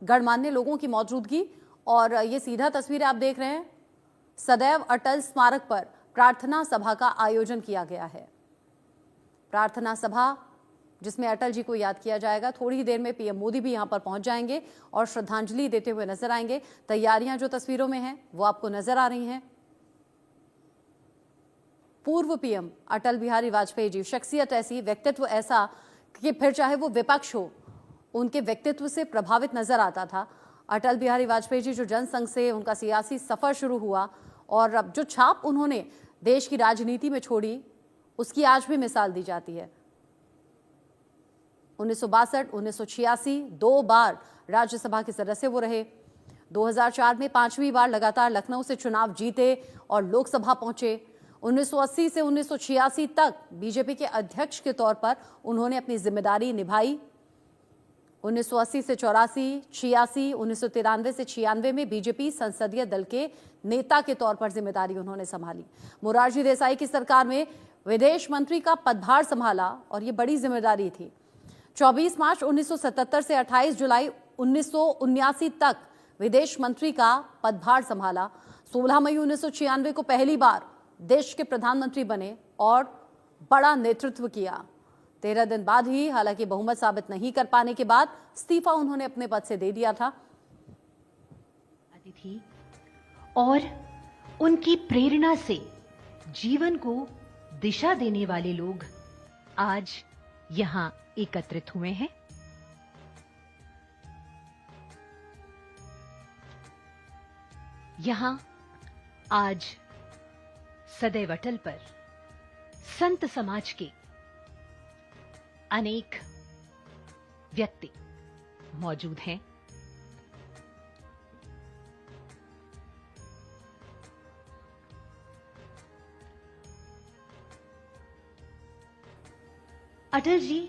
गणमान्य लोगों की मौजूदगी। और ये सीधा तस्वीरें आप देख रहे हैं, सदैव अटल स्मारक पर प्रार्थना सभा का आयोजन किया गया है। प्रार्थना सभा जिसमें अटल जी को याद किया जाएगा। थोड़ी ही देर में पीएम मोदी भी यहां पर पहुंच जाएंगे और श्रद्धांजलि देते हुए नजर आएंगे। तैयारियां जो तस्वीरों में हैं वो आपको नजर आ रही हैं। पूर्व पीएम अटल बिहारी वाजपेयी जी, शख्सियत ऐसी, व्यक्तित्व ऐसा कि फिर चाहे वो विपक्ष हो, उनके व्यक्तित्व से प्रभावित नजर आता था। अटल बिहारी वाजपेयी जी जो जनसंघ से उनका सियासी सफर शुरू हुआ और अब जो छाप उन्होंने देश की राजनीति में छोड़ी, उसकी आज भी मिसाल दी जाती है। 1962, 1986 दो बार राज्यसभा के सदस्य वो रहे। 2004 में 5वीं बार लगातार लखनऊ से चुनाव जीते और लोकसभा पहुंचे। 1980 से 1986 तक बीजेपी के अध्यक्ष के तौर पर उन्होंने अपनी जिम्मेदारी निभाई। 1980 से 84, 86, 1993 से 96 में बीजेपी संसदीय दल के नेता के तौर पर जिम्मेदारी उन्होंने संभाली। मोरारजी देसाई की सरकार में विदेश मंत्री का पदभार संभाला और ये बड़ी जिम्मेदारी थी। 24 मार्च 1977 से 28 जुलाई 1979 तक विदेश मंत्री का पदभार संभाला। 16 मई 1996 को पहली बार देश के प्रधानमंत्री बने और बड़ा नेतृत्व किया। 13 दिन बाद ही, हालांकि बहुमत साबित नहीं कर पाने के बाद, इस्तीफा उन्होंने अपने पद से दे दिया था। थी और उनकी प्रेरणा से जीवन को दिशा देने वाले लोग आज यहां एकत्रित हुए हैं। यहां आज सदैव अटल पर संत समाज के अनेक व्यक्ति मौजूद हैं। अटल जी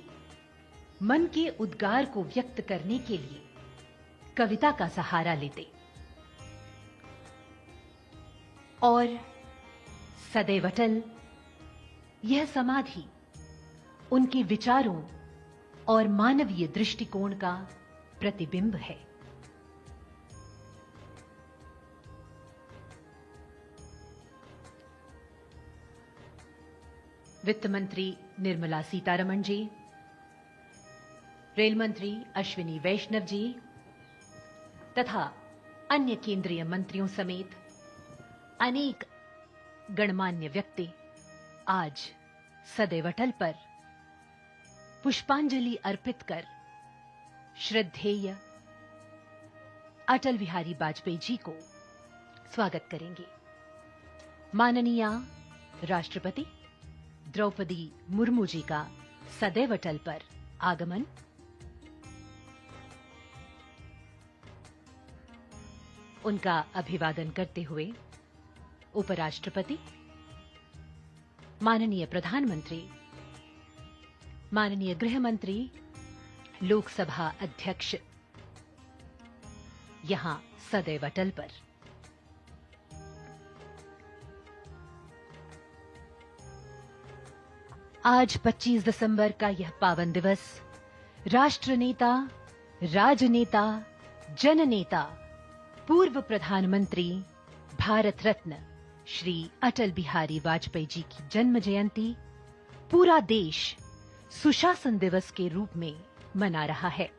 मन के उद्गार को व्यक्त करने के लिए कविता का सहारा लेते और सदैव अटल यह समाधि उनके विचारों और मानवीय दृष्टिकोण का प्रतिबिंब है। वित्त मंत्री निर्मला सीतारमण जी, रेल मंत्री अश्विनी वैष्णव जी तथा अन्य केंद्रीय मंत्रियों समेत अनेक गणमान्य व्यक्ति आज सदैव अटल पर पुष्पांजलि अर्पित कर श्रद्धेय अटल बिहारी वाजपेयी जी को स्वागत करेंगे। माननीय राष्ट्रपति द्रौपदी मुर्मू जी का सदैव अटल पर आगमन। उनका अभिवादन करते हुए उपराष्ट्रपति, माननीय प्रधानमंत्री, माननीय गृह मंत्री, लोकसभा अध्यक्ष यहां सदैव अटल पर। आज 25 दिसंबर का यह पावन दिवस राष्ट्र नेता, राजनेता, जननेता, पूर्व प्रधानमंत्री, भारत रत्न श्री अटल बिहारी वाजपेयी जी की जन्म जयंती पूरा देश सुशासन दिवस के रूप में मना रहा है।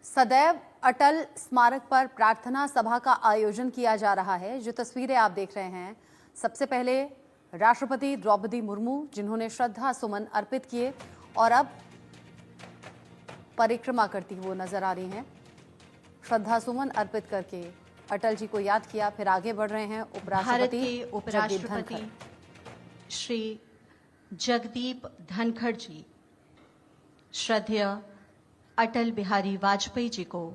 सदैव अटल स्मारक पर प्रार्थना सभा का आयोजन किया जा रहा है। जो तस्वीरें आप देख रहे हैं, सबसे पहले राष्ट्रपति द्रौपदी मुर्मू, जिन्होंने श्रद्धा सुमन अर्पित किए और अब परिक्रमा करती हुई नजर आ रही हैं। श्रद्धा सुमन अर्पित करके अटल जी को याद किया, फिर आगे बढ़ रहे हैं भारत उपराष्ट्रपति के उपराष्ट्रपति श्री जगदीप धनखड़ जी श्रद्धेय अटल बिहारी वाजपेयी जी को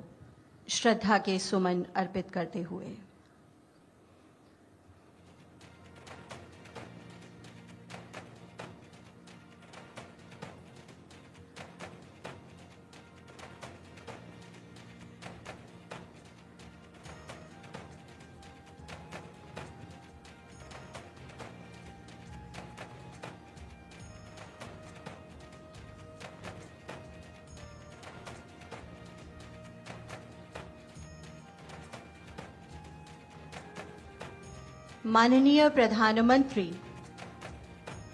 श्रद्धा के सुमन अर्पित करते हुए। माननीय प्रधानमंत्री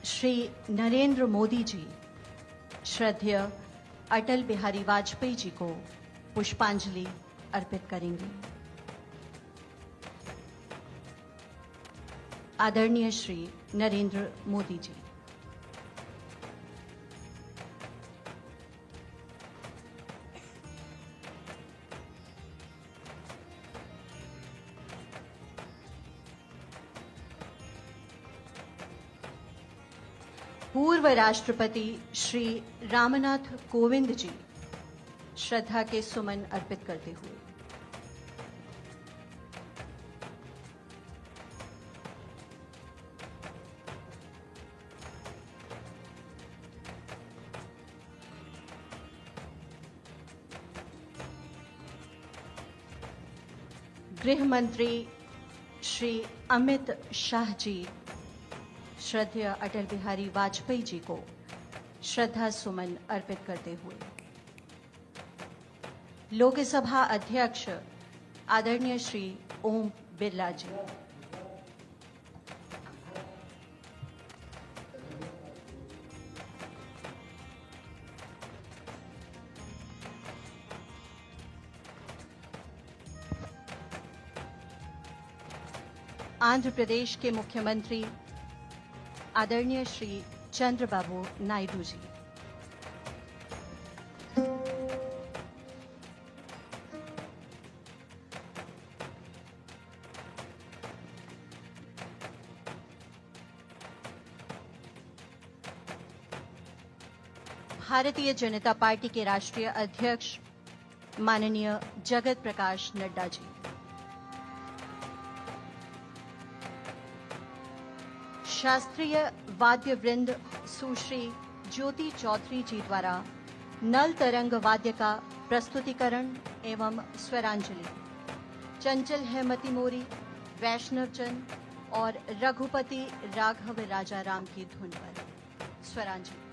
श्री नरेंद्र मोदी जी श्रद्धेय अटल बिहारी वाजपेयी जी को पुष्पांजलि अर्पित करेंगे। आदरणीय श्री नरेंद्र मोदी जी। पूर्व राष्ट्रपति श्री रामनाथ कोविंद जी श्रद्धा के सुमन अर्पित करते हुए। गृह मंत्री श्री अमित शाह जी श्रद्धेय अटल बिहारी वाजपेयी जी को श्रद्धा सुमन अर्पित करते हुए। लोकसभा अध्यक्ष आदरणीय श्री ओम बिरला जी। आंध्र प्रदेश के मुख्यमंत्री आदरणीय श्री चंद्रबाबू नायडू जी। भारतीय जनता पार्टी के राष्ट्रीय अध्यक्ष माननीय जगत प्रकाश नड्डा जी। शास्त्रीय वाद्य वृंद सुश्री ज्योति चौधरी जी द्वारा नल तरंग वाद्य का प्रस्तुतिकरण एवं स्वरांजलि चंचल हेमती मोरी, वैष्णव जन और रघुपति राघव राजा राम की धुन पर स्वरांजलि।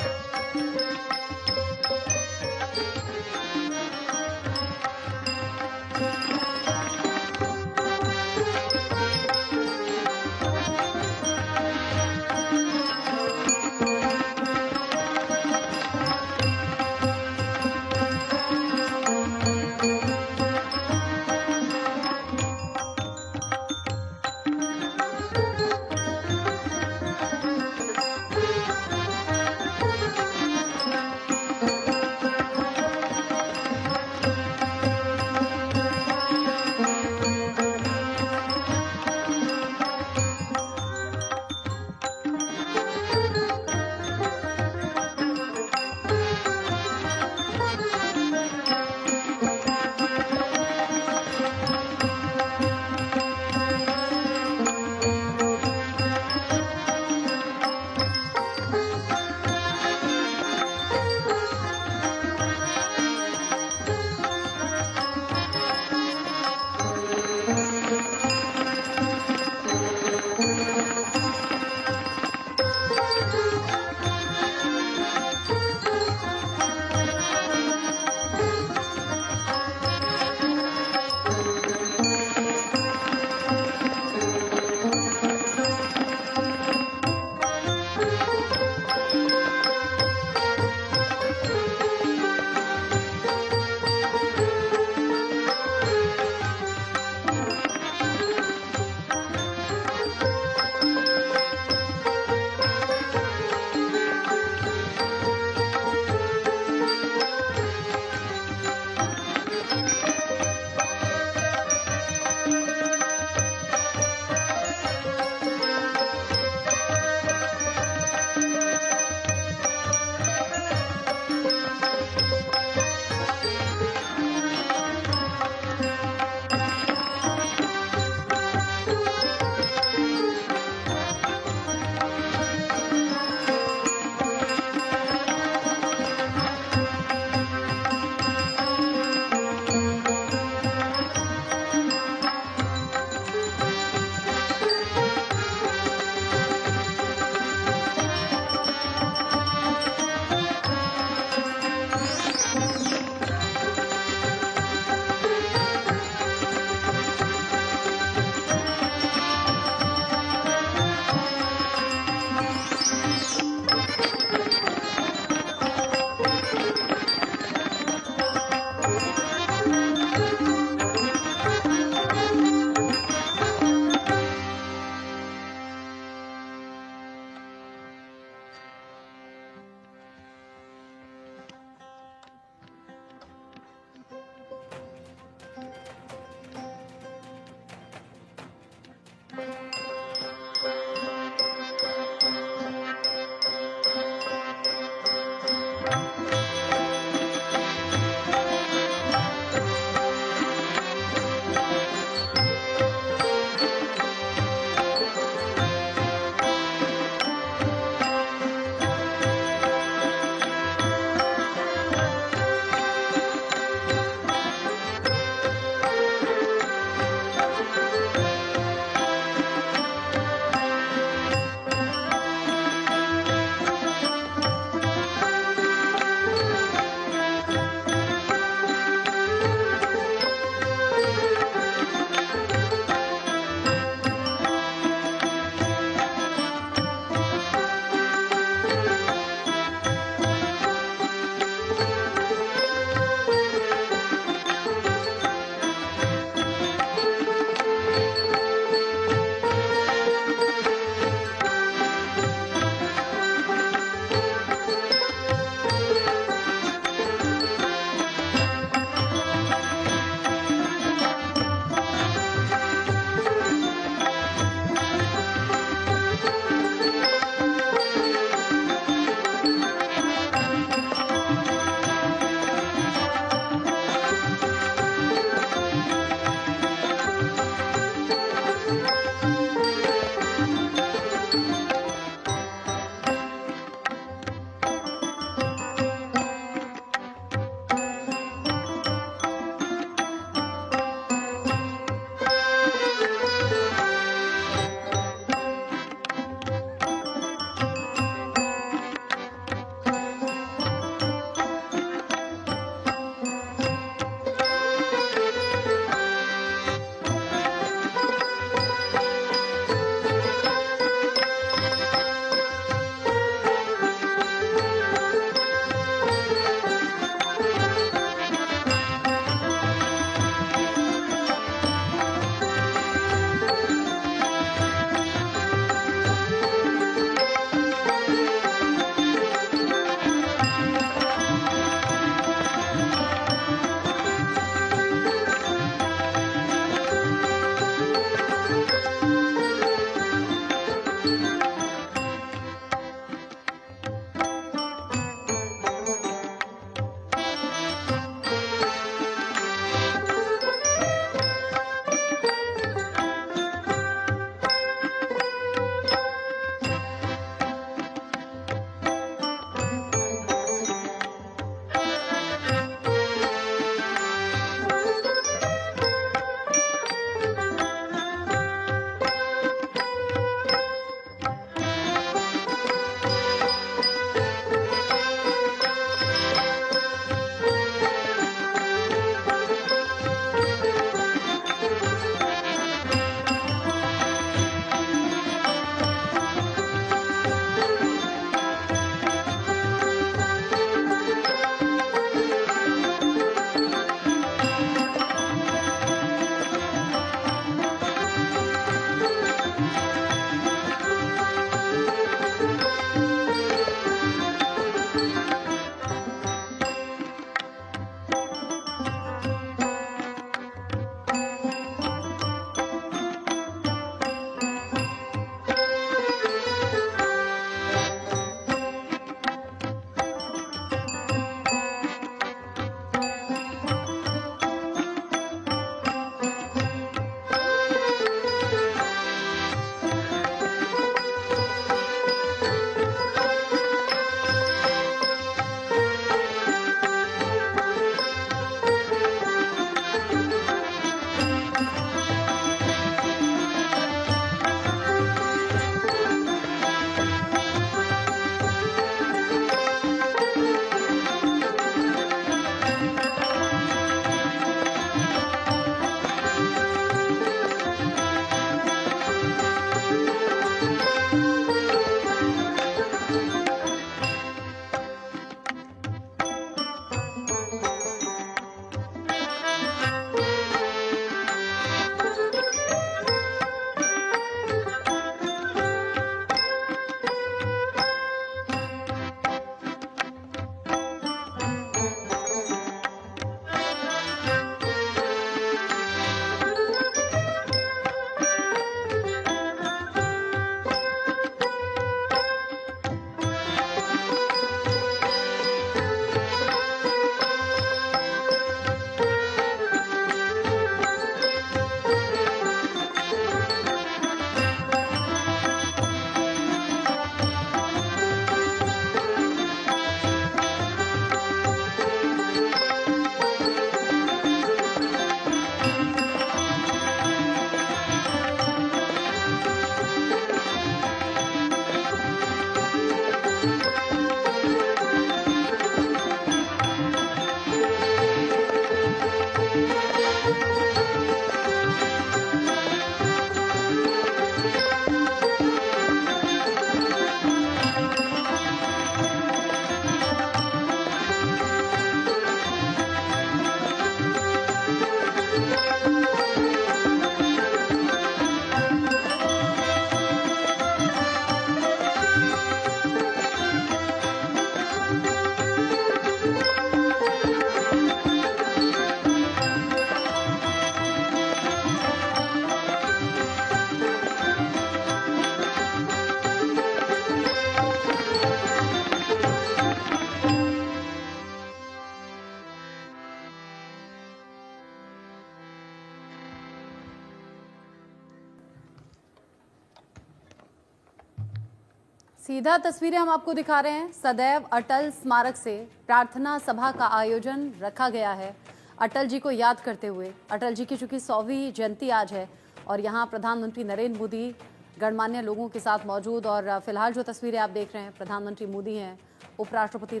सीधा तस्वीरें हम आपको दिखा रहे हैं। सदैव अटल स्मारक से प्रार्थना सभा का आयोजन रखा गया है अटल जी को याद करते हुए। अटल जी की चूंकि 100वीं जयंती आज है और यहाँ प्रधानमंत्री नरेंद्र मोदी गणमान्य लोगों के साथ मौजूद। और फिलहाल जो तस्वीरें आप देख रहे हैं, प्रधानमंत्री मोदी हैं, उपराष्ट्रपति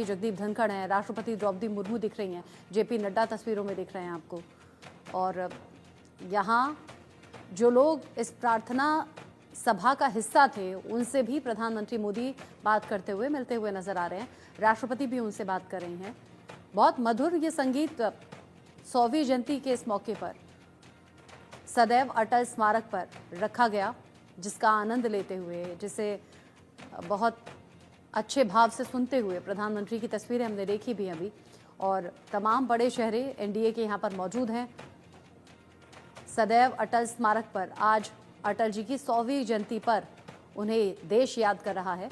जगदीप धनखड़ हैं, राष्ट्रपति द्रौपदी मुर्मू दिख रही हैं, जेपी नड्डा तस्वीरों में दिख रहे हैं आपको। और यहाँ जो लोग इस प्रार्थना सभा का हिस्सा थे उनसे भी प्रधानमंत्री मोदी बात करते हुए मिलते हुए नजर आ रहे हैं। राष्ट्रपति भी उनसे बात कर रही हैं। बहुत मधुर ये संगीत 100वीं जयंती के इस मौके पर सदैव अटल स्मारक पर रखा गया, जिसका आनंद लेते हुए, जिसे बहुत अच्छे भाव से सुनते हुए प्रधानमंत्री की तस्वीरें हमने देखी भी अभी। और तमाम बड़े चेहरे एनडीए के यहाँ पर मौजूद हैं। सदैव अटल स्मारक पर आज अटल जी की 100वीं जयंती पर उन्हें देश याद कर रहा है।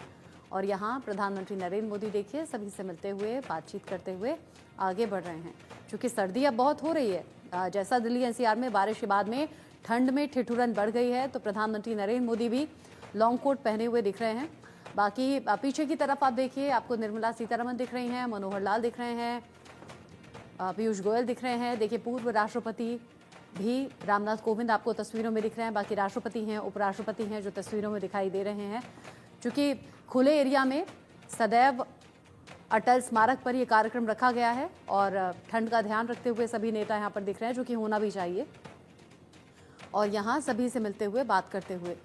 और यहाँ प्रधानमंत्री नरेंद्र मोदी देखिए सभी से मिलते हुए, बातचीत करते हुए आगे बढ़ रहे हैं। क्योंकि सर्दी अब बहुत हो रही है, जैसा दिल्ली एनसीआर में बारिश के बाद में ठंड में ठिठुरन बढ़ गई है, तो प्रधानमंत्री नरेंद्र मोदी भी लॉन्ग कोट पहने हुए दिख रहे हैं। बाकी पीछे की तरफ आप देखिए, आपको निर्मला सीतारमण दिख रही हैं, मनोहर लाल दिख रहे हैं, पीयूष गोयल दिख रहे हैं। देखिए पूर्व राष्ट्रपति भी रामनाथ कोविंद आपको तस्वीरों में दिख रहे हैं। बाकी राष्ट्रपति हैं, उपराष्ट्रपति हैं जो तस्वीरों में दिखाई दे रहे हैं। क्योंकि खुले एरिया में सदैव अटल स्मारक पर यह कार्यक्रम रखा गया है और ठंड का ध्यान रखते हुए सभी नेता यहाँ पर दिख रहे हैं, जो कि होना भी चाहिए। और यहाँ सभी से मिलते हुए, बात करते हुए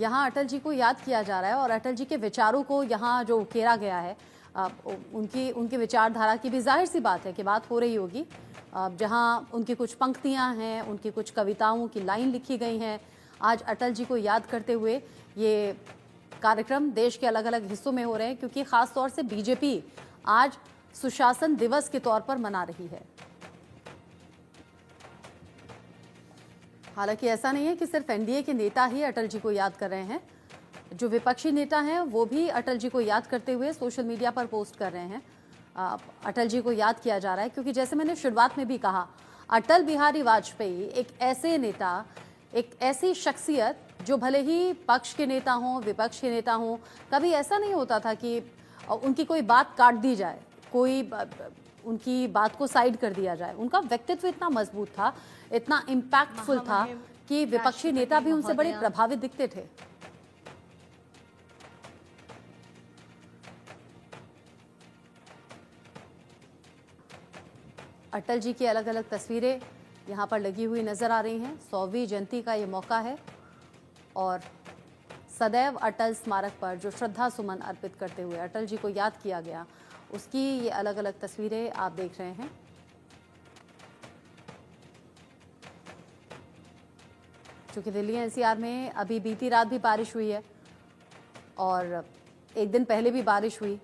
यहाँ अटल जी को याद किया जा रहा है। और अटल जी के विचारों को यहाँ जो उकेरा गया है, उनकी विचारधारा की भी जाहिर सी बात है कि बात हो रही होगी। जहाँ उनकी कुछ पंक्तियाँ हैं, उनकी कुछ कविताओं की लाइन लिखी गई हैं। आज अटल जी को याद करते हुए ये कार्यक्रम देश के अलग अलग हिस्सों में हो रहे हैं, क्योंकि खास तौर से बीजेपी आज सुशासन दिवस के तौर पर मना रही है। हालांकि ऐसा नहीं है कि सिर्फ एनडीए के नेता ही अटल जी को याद कर रहे हैं, जो विपक्षी नेता हैं वो भी अटल जी को याद करते हुए सोशल मीडिया पर पोस्ट कर रहे हैं। अटल जी को याद किया जा रहा है क्योंकि जैसे मैंने शुरुआत में भी कहा, अटल बिहारी वाजपेयी एक ऐसे नेता, एक ऐसी शख्सियत जो भले ही पक्ष के नेता हों, विपक्ष के नेता हों, कभी ऐसा नहीं होता था कि उनकी कोई बात काट दी जाए, कोई उनकी बात को साइड कर दिया जाए। उनका व्यक्तित्व इतना मजबूत था, इतना इम्पैक्टफुल था कि विपक्षी नेता भी उनसे बड़े प्रभावित दिखते थे। अटल जी की अलग अलग तस्वीरें यहाँ पर लगी हुई नजर आ रही हैं। 100वीं जयंती का ये मौका है और सदैव अटल स्मारक पर जो श्रद्धा सुमन अर्पित करते हुए अटल जी को याद किया गया, उसकी ये अलग अलग तस्वीरें आप देख रहे हैं। क्योंकि दिल्ली एनसीआर में अभी बीती रात भी बारिश हुई है और एक दिन पहले भी बारिश हुई,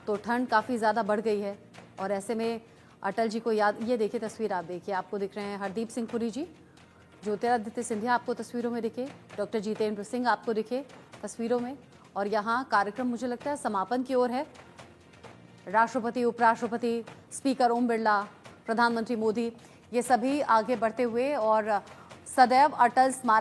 तो ठंड काफ़ी ज़्यादा बढ़ गई है। और ऐसे में अटल जी को याद, ये देखिए तस्वीर आप देखिए, आपको दिख रहे हैं हरदीप सिंह पुरी जी, ज्योतिरादित्य सिंधिया आपको तस्वीरों में दिखे, डॉक्टर जितेंद्र सिंह आपको दिखे तस्वीरों में। और यहाँ कार्यक्रम मुझे लगता है समापन की ओर है। राष्ट्रपति, उपराष्ट्रपति, स्पीकर ओम बिरला, प्रधानमंत्री मोदी, ये सभी आगे बढ़ते हुए और सदैव अटल स्मारक